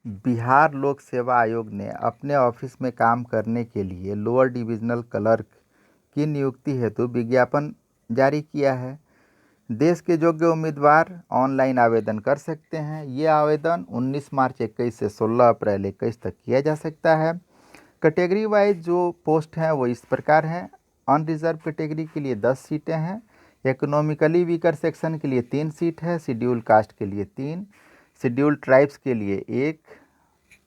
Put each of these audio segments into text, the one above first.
बिहार लोक सेवा आयोग ने अपने ऑफिस में काम करने के लिए लोअर डिविजनल क्लर्क की नियुक्ति हेतु विज्ञापन जारी किया है। देश के योग्य उम्मीदवार ऑनलाइन आवेदन कर सकते हैं। ये आवेदन 19 मार्च 21 से 16 अप्रैल 21 तक किया जा सकता है। कैटेगरी वाइज जो पोस्ट हैं वो इस प्रकार हैं। अनरिजर्व कैटेगरी के लिए 10 सीटें हैं। इकोनॉमिकली वीकर सेक्शन के लिए 3 सीट है। शेड्यूल कास्ट के लिए 3, शेड्यूल ट्राइब्स के लिए 1,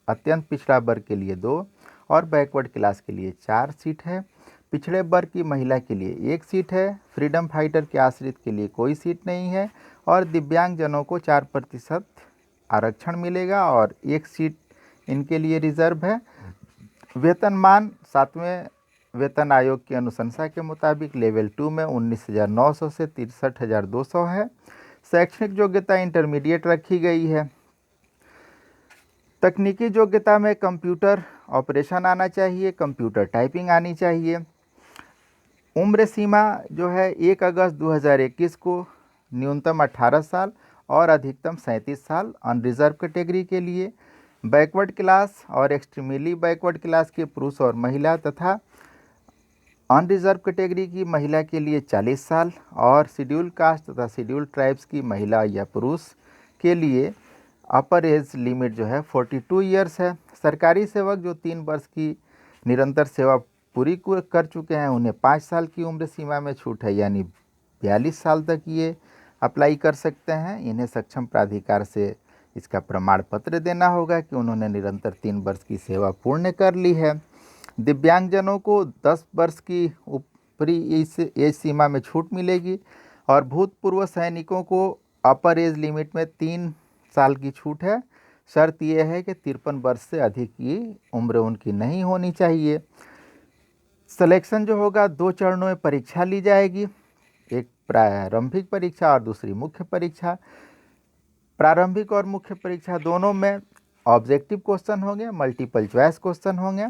अत्यंत पिछड़ा वर्ग के लिए 2 और बैकवर्ड क्लास के लिए 4 सीट है। पिछड़े वर्ग की महिला के लिए 1 सीट है। फ्रीडम फाइटर के आश्रित के लिए कोई सीट नहीं है और दिव्यांगजनों को 4% आरक्षण मिलेगा और 1 सीट इनके लिए रिजर्व है। वेतनमान 7वें वेतन आयोग की अनुशंसा के मुताबिक लेवल 2 में 19,900 से 63,200 है। शैक्षणिक योग्यता इंटरमीडिएट रखी गई है। तकनीकी योग्यता में कंप्यूटर ऑपरेशन आना चाहिए, कंप्यूटर टाइपिंग आनी चाहिए। उम्र सीमा जो है 1 अगस्त 2021 को न्यूनतम 18 साल और अधिकतम 37 साल अनरिजर्व कैटेगरी के लिए। बैकवर्ड क्लास और एक्सट्रीमली बैकवर्ड क्लास के पुरुष और महिला तथा अनरिजर्व कैटेगरी की महिला के लिए 40 साल और शेड्यूल कास्ट तथा शेड्यूल ट्राइब्स की महिला या पुरुष के लिए अपर एज लिमिट जो है 42 ईयर्स है। सरकारी सेवक जो 3 वर्ष की निरंतर सेवा पूरी कर चुके हैं उन्हें 5 साल की उम्र सीमा में छूट है, यानी 42 साल तक ये अप्लाई कर सकते हैं। इन्हें सक्षम प्राधिकार से इसका प्रमाण पत्र देना होगा कि उन्होंने निरंतर 3 वर्ष की सेवा पूर्ण कर ली है। दिव्यांगजनों को 10 वर्ष की ऊपरी एज सीमा में छूट मिलेगी और भूतपूर्व सैनिकों को अपर एज लिमिट में 3 साल की छूट है। शर्त यह है कि 53 वर्ष से अधिक की उम्र उनकी नहीं होनी चाहिए। सिलेक्शन जो होगा 2 चरणों में परीक्षा ली जाएगी, एक प्रारंभिक परीक्षा और दूसरी मुख्य परीक्षा। प्रारंभिक और मुख्य परीक्षा दोनों में ऑब्जेक्टिव क्वेश्चन होंगे, मल्टीपल चॉइस क्वेश्चन होंगे।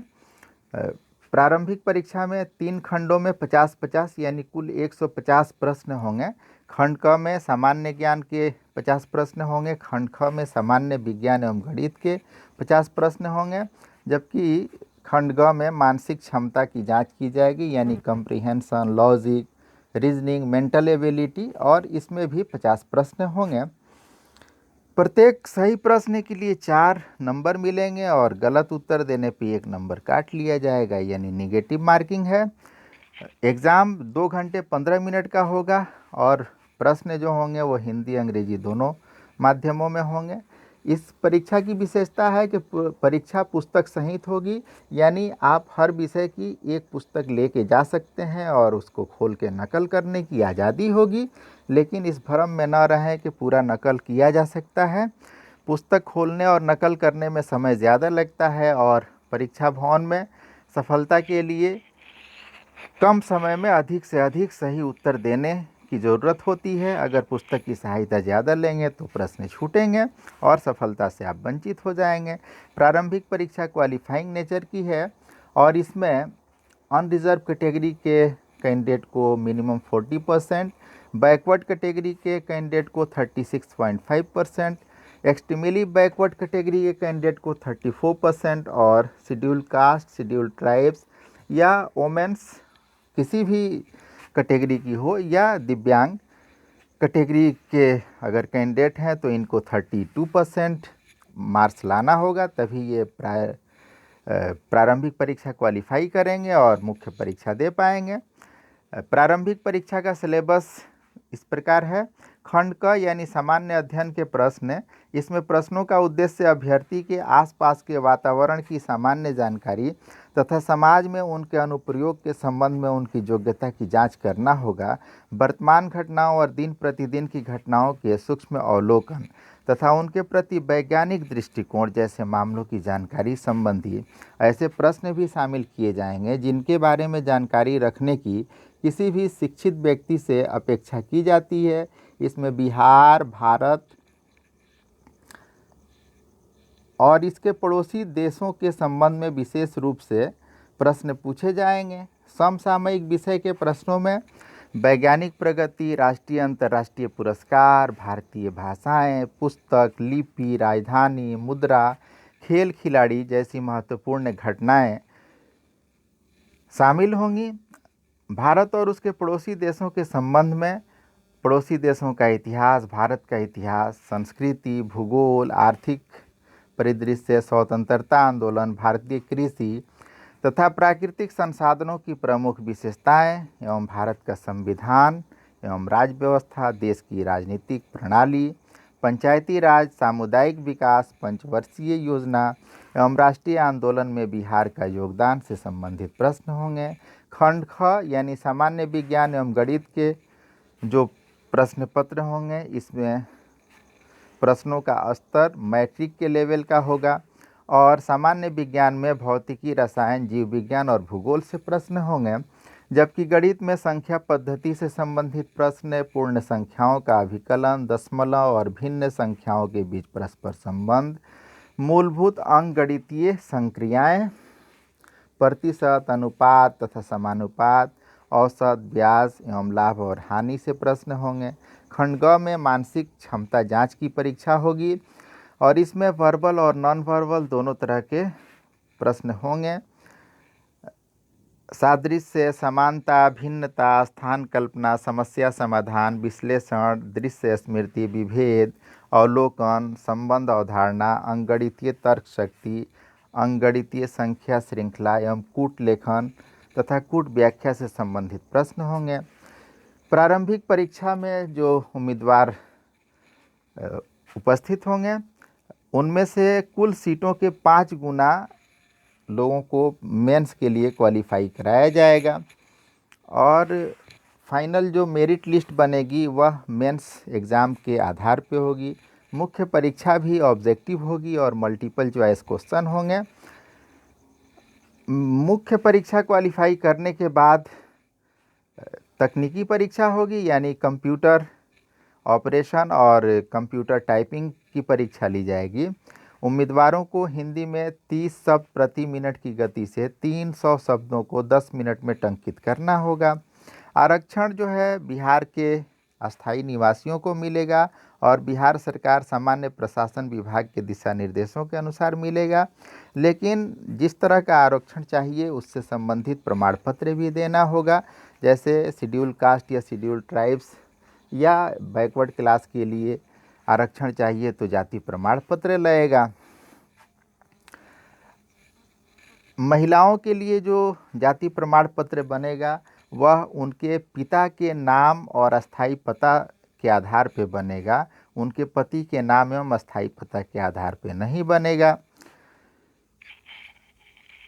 प्रारंभिक परीक्षा में 3 खंडों में 50-50 यानी कुल 150 प्रश्न होंगे। खंड क में सामान्य ज्ञान के 50 प्रश्न होंगे, खंड ख में सामान्य विज्ञान एवं गणित के 50 प्रश्न होंगे, जबकि खंड ग में मानसिक क्षमता की जांच की जाएगी, यानी comprehension, logic, reasoning, mental ability, और इसमें भी 50 प्रश्न होंगे। प्रत्येक सही प्रश्न के लिए 4 नंबर मिलेंगे और गलत उत्तर देने पे 1 नंबर काट लिया जाएगा, यानी निगेटिव मार्किंग है। एग्ज़ाम 2 घंटे 15 मिनट का होगा और प्रश्न जो होंगे वो हिंदी अंग्रेजी दोनों माध्यमों में होंगे। इस परीक्षा की विशेषता है कि परीक्षा पुस्तक सहित होगी, यानी आप हर विषय की एक पुस्तक लेके जा सकते हैं और उसको खोल के नकल करने की आज़ादी होगी, लेकिन इस भ्रम में न रहें कि पूरा नकल किया जा सकता है। पुस्तक खोलने और नकल करने में समय ज़्यादा लगता है और परीक्षा भवन में सफलता के लिए कम समय में अधिक से अधिक सही उत्तर देने की ज़रूरत होती है। अगर पुस्तक की सहायता ज़्यादा लेंगे तो प्रश्न छूटेंगे और सफलता से आप वंचित हो जाएंगे। प्रारंभिक परीक्षा क्वालिफाइंग नेचर की है और इसमें अनरिजर्व कैटेगरी के कैंडिडेट को मिनिमम 40%, बैकवर्ड कैटेगरी के कैंडिडेट को 36.5%, एक्सट्रीमली बैकवर्ड कैटेगरी के कैंडिडेट को 34% और शेड्यूल कास्ट, शेड्यूल ट्राइब्स या वोमेन्स किसी भी कैटेगरी की हो या दिव्यांग कैटेगरी के अगर कैंडिडेट हैं तो इनको 32% मार्क्स लाना होगा, तभी ये प्रारंभिक परीक्षा क्वालिफाई करेंगे और मुख्य परीक्षा दे पाएंगे। प्रारंभिक परीक्षा का सिलेबस इस प्रकार है। खंड क यानी सामान्य अध्ययन के प्रश्न, इसमें प्रश्नों का उद्देश्य अभ्यर्थी के आसपास के वातावरण की सामान्य जानकारी तथा समाज में उनके अनुप्रयोग के संबंध में उनकी योग्यता की जांच करना होगा। वर्तमान घटनाओं और दिन प्रतिदिन की घटनाओं के सूक्ष्म अवलोकन तथा उनके प्रति वैज्ञानिक दृष्टिकोण जैसे मामलों की जानकारी संबंधी ऐसे प्रश्न भी शामिल किए जाएंगे जिनके बारे में जानकारी रखने की किसी भी शिक्षित व्यक्ति से अपेक्षा की जाती है। इसमें बिहार, भारत और इसके पड़ोसी देशों के संबंध में विशेष रूप से प्रश्न पूछे जाएंगे। समसामयिक विषय के प्रश्नों में वैज्ञानिक प्रगति, राष्ट्रीय अंतर्राष्ट्रीय पुरस्कार, भारतीय भाषाएं, पुस्तक, लिपि, राजधानी, मुद्रा, खेल खिलाड़ी जैसी महत्वपूर्ण घटनाएं शामिल होंगी। भारत और उसके पड़ोसी देशों के संबंध में पड़ोसी देशों का इतिहास, भारत का इतिहास, संस्कृति, भूगोल, आर्थिक परिदृश्य, स्वतंत्रता आंदोलन, भारतीय कृषि तथा प्राकृतिक संसाधनों की प्रमुख विशेषताएं एवं भारत का संविधान एवं राज्य व्यवस्था, देश की राजनीतिक प्रणाली, पंचायती राज, सामुदायिक विकास, पंचवर्षीय योजना एवं राष्ट्रीय आंदोलन में बिहार का योगदान से संबंधित प्रश्न होंगे। खंड ख यानी सामान्य विज्ञान एवं गणित के जो प्रश्न पत्र होंगे, इसमें प्रश्नों का स्तर मैट्रिक के लेवल का होगा और सामान्य विज्ञान में भौतिकी, रसायन, जीव विज्ञान और भूगोल से प्रश्न होंगे, जबकि गणित में संख्या पद्धति से संबंधित प्रश्न, पूर्ण संख्याओं का अभिकलन, दशमलव और भिन्न संख्याओं के बीच परस्पर संबंध, मूलभूत अंकगणितीय संक्रियाएं, प्रतिशत, अनुपात तथा समानुपात, औसत, ब्याज एवं लाभ और हानि से प्रश्न होंगे। खंड ग में मानसिक क्षमता जांच की परीक्षा होगी और इसमें वर्बल और नॉन वर्बल दोनों तरह के प्रश्न होंगे। सादृश्य, समानता, भिन्नता, स्थान कल्पना, समस्या समाधान, विश्लेषण, दृश्य स्मृति, विभेद, अवलोकन, संबंध अवधारणा, अंकगणितीय तर्क शक्ति, अंकगणितीय संख्या श्रृंखला एवं कूट लेखन तथा कूट व्याख्या से संबंधित प्रश्न होंगे। प्रारंभिक परीक्षा में जो उम्मीदवार उपस्थित होंगे उनमें से कुल सीटों के 5 गुना लोगों को मेंस के लिए क्वालिफाई कराया जाएगा और फाइनल जो मेरिट लिस्ट बनेगी वह मेंस एग्ज़ाम के आधार पे होगी। मुख्य परीक्षा भी ऑब्जेक्टिव होगी और मल्टीपल चॉइस क्वेश्चन होंगे। मुख्य परीक्षा क्वालिफाई करने के बाद तकनीकी परीक्षा होगी, यानी कंप्यूटर ऑपरेशन और कंप्यूटर टाइपिंग की परीक्षा ली जाएगी। उम्मीदवारों को हिंदी में 30 शब्द प्रति मिनट की गति से 300 शब्दों को 10 मिनट में टंकित करना होगा। आरक्षण जो है बिहार के अस्थायी निवासियों को मिलेगा और बिहार सरकार सामान्य प्रशासन विभाग के दिशा निर्देशों के अनुसार मिलेगा, लेकिन जिस तरह का आरक्षण चाहिए उससे संबंधित प्रमाण पत्र भी देना होगा। जैसे शेड्यूल कास्ट या शेड्यूल ट्राइब्स या बैकवर्ड क्लास के लिए आरक्षण चाहिए तो जाति प्रमाण पत्र लगेगा। महिलाओं के लिए जो जाति प्रमाण पत्र बनेगा वह उनके पिता के नाम और अस्थायी पता के आधार पर बनेगा, उनके पति के नाम एवं अस्थायी पता के आधार पर नहीं बनेगा।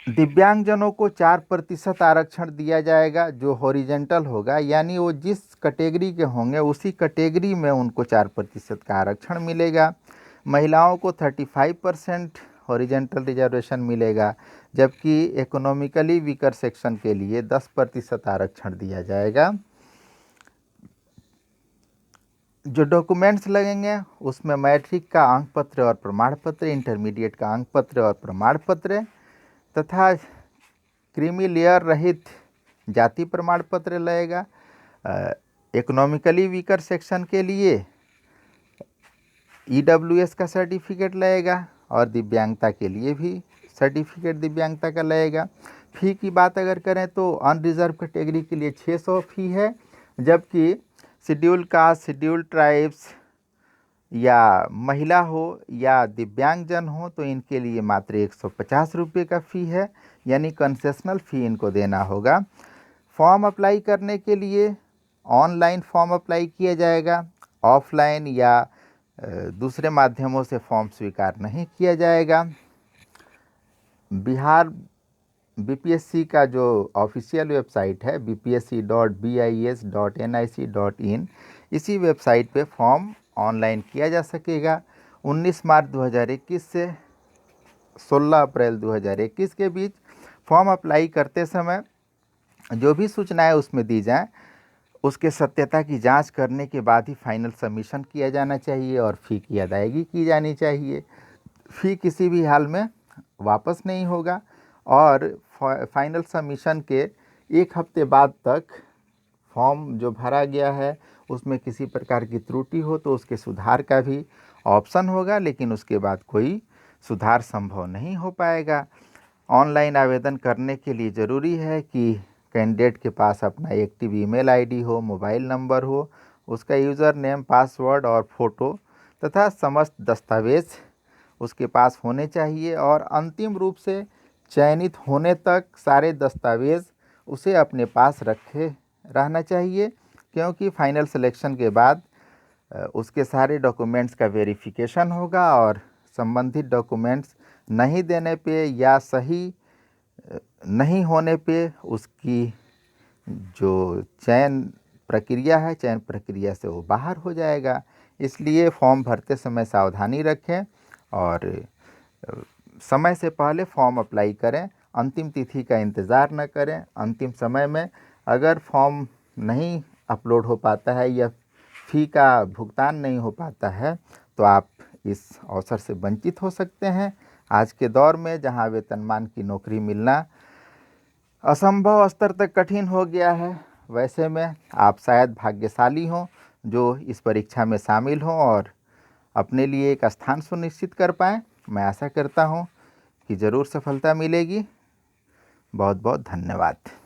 दिव्यांगजनों को 4% आरक्षण दिया जाएगा जो हॉरिजेंटल होगा, यानी वो जिस कैटेगरी के होंगे उसी कैटेगरी में उनको 4% का आरक्षण मिलेगा। महिलाओं को 35% हॉरिजेंटल रिजर्वेशन मिलेगा, जबकि इकोनॉमिकली वीकर सेक्शन के लिए 10% आरक्षण दिया जाएगा। जो डॉक्यूमेंट्स लगेंगे उसमें मैट्रिक का अंक पत्र और प्रमाण पत्र, इंटरमीडिएट का अंक पत्र और प्रमाण पत्र तथा क्रीमी लेयर रहित जाति प्रमाण पत्र लगेगा। इकोनॉमिकली वीकर सेक्शन के लिए EWS का सर्टिफिकेट लगेगा और दिव्यांगता के लिए भी सर्टिफिकेट दिव्यांगता का लगेगा। फ़ी की बात अगर करें तो अनरिजर्व कैटेगरी के लिए 600 फ़ी है, जबकि शेड्यूल कास्ट, शेड्यूल ट्राइब्स या महिला हो या दिव्यांगजन हो तो इनके लिए मात्र 150 रुपये का फ़ी है, यानी कंसेशनल फ़ी इनको देना होगा। फॉर्म अप्लाई करने के लिए ऑनलाइन फॉर्म अप्लाई किया जाएगा, ऑफलाइन या दूसरे माध्यमों से फॉर्म स्वीकार नहीं किया जाएगा। बिहार BPSC का जो ऑफिशियल वेबसाइट है bpsc.bis.nic.in, इसी वेबसाइट पे फॉर्म ऑनलाइन किया जा सकेगा। 19 मार्च 2021 से 16 अप्रैल 2021 के बीच फॉर्म अप्लाई करते समय जो भी सूचनाएं उसमें दी जाएं उसके सत्यता की जांच करने के बाद ही फाइनल सबमिशन किया जाना चाहिए और फ़ी की अदायगी की जानी चाहिए। फ़ी किसी भी हाल में वापस नहीं होगा और फाइनल सबमिशन के 1 हफ्ते बाद तक फॉर्म जो भरा गया है उसमें किसी प्रकार की त्रुटि हो तो उसके सुधार का भी ऑप्शन होगा, लेकिन उसके बाद कोई सुधार संभव नहीं हो पाएगा। ऑनलाइन आवेदन करने के लिए ज़रूरी है कि कैंडिडेट के पास अपना एक्टिव ईमेल आईडी हो, मोबाइल नंबर हो, उसका यूज़र नेम, पासवर्ड और फ़ोटो तथा समस्त दस्तावेज़ उसके पास होने चाहिए और अंतिम रूप से चयनित होने तक सारे दस्तावेज़ उसे अपने पास रखे रहना चाहिए, क्योंकि फाइनल सिलेक्शन के बाद उसके सारे डॉक्यूमेंट्स का वेरिफिकेशन होगा और संबंधित डॉक्यूमेंट्स नहीं देने पे या सही नहीं होने पे उसकी जो चयन प्रक्रिया से वो बाहर हो जाएगा। इसलिए फॉर्म भरते समय सावधानी रखें और समय से पहले फॉर्म अप्लाई करें। अंतिम तिथि का इंतज़ार न करें। अंतिम समय में अगर फॉर्म नहीं अपलोड हो पाता है या फ़ी का भुगतान नहीं हो पाता है तो आप इस अवसर से वंचित हो सकते हैं। आज के दौर में जहां वेतनमान की नौकरी मिलना असंभव स्तर तक कठिन हो गया है, वैसे में आप शायद भाग्यशाली हों जो इस परीक्षा में शामिल हों और अपने लिए एक स्थान सुनिश्चित कर पाएँ। मैं आशा करता हूँ कि ज़रूर सफलता मिलेगी। बहुत बहुत धन्यवाद।